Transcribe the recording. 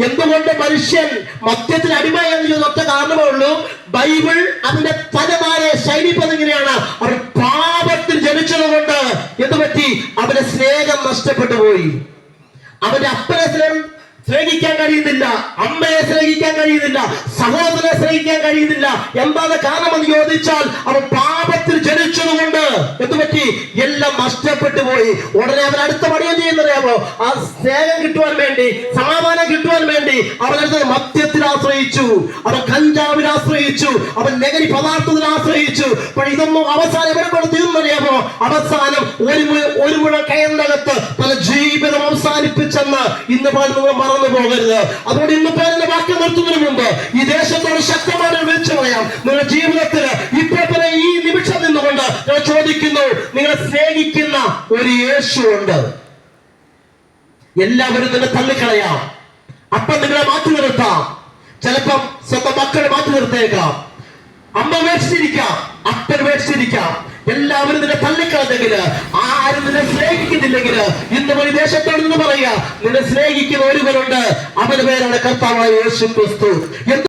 എന്തുകൊണ്ട് മനുഷ്യൻ മദ്യത്തിന് അടിമയെന്ന് ഒറ്റ കാരണമേ ഉള്ളൂ. ബൈബിൾ അതിന്റെ പരമായ ശൈലി പതിങ്ങനെയാണ്. അവർ പാപത്തിൽ ജനിച്ചതുകൊണ്ട് എന്ത് പറ്റി? അവന്റെ സ്നേഹം നഷ്ടപ്പെട്ടു പോയി. അവന്റെ അപ്പനെ സ്നേഹിക്കാൻ കഴിയുന്നില്ല, അമ്മയെ സ്നേഹിക്കാൻ കഴിയുന്നില്ല, സഹോദരനെ സ്നേഹിക്കാൻ കഴിയുന്നില്ല. എന്താണ് കാരണമെന്ന് ചോദിച്ചാൽ അവൻ പാപത്തിൽ ജനിച്ചതുകൊണ്ട് എന്തുപറ്റി? എല്ലാം നഷ്ടപ്പെട്ടു പോയി. ഉടനെ അവൻ അടുത്ത പണി എന്ത് ചെയ്യുന്നറിയാമോ? ആ സ്നേഹം കിട്ടുവാൻ വേണ്ടി, സമാധാനം കിട്ടുവാൻ വേണ്ടി അവനടുത്ത് മദ്യത്തിൽ ആശ്രയിച്ചു, അവൻ കഞ്ചാവിൽ ആശ്രയിച്ചു, അവൻ ലഹരി പദാർത്ഥത്തിൽ ആശ്രയിച്ചു. പക്ഷെ ഇതൊന്നും അവസാനം എവിടെ കൊണ്ട് തീർന്നറിയാമോ? അവസാനം ഒരു മുഴം കയറിനകത്ത് പല ജീവിതം അവസാനിപ്പിച്ചെന്ന് ഇന്ന് നിങ്ങൾ മറന്നു പോകരുത്. അതുകൊണ്ട് ഇന്ന് പേരിന്റെ വാക്യം നിർത്തുന്നതിന് മുമ്പ് ഈ ദേശത്തോട് ശക്തമായി വിളിച്ചു പറയാം. നിങ്ങളുടെ ജീവിതത്തിൽ ഇപ്പോഴത്തെ ഈ നിമിഷം നിന്നുകൊണ്ട് ഞാൻ ചോദിക്കുന്നു, നിങ്ങളെ സ്നേഹിക്കുന്ന ഒരു യേശു ഉണ്ട്. എല്ലാവരും നിന്നെ തള്ളിക്കളയാം, അപ്പം നിങ്ങളെ മാറ്റി നിർത്താം. ചിലപ്പം സ്വന്തം മക്കളെ മാറ്റി നിർത്തേക്കാം, അമ്മ വേടിച്ചിരിക്കാം, അപ്പൻ വേടിച്ചിരിക്കാം. എല്ലാവരും നിന്നെ തള്ളിക്കളഞ്ഞെങ്കിൽ, ആരും നിന്നെ സ്നേഹിക്കുന്നില്ലെങ്കിൽ ഇന്ന് ഒരു ദേശത്തോട് നിന്ന് പറയുക, നിന്നെ സ്നേഹിക്കുന്ന ഒരുവനുണ്ട്. അവന്റെ പേരാണ് കർത്താവായ യേശു ക്രിസ്തു.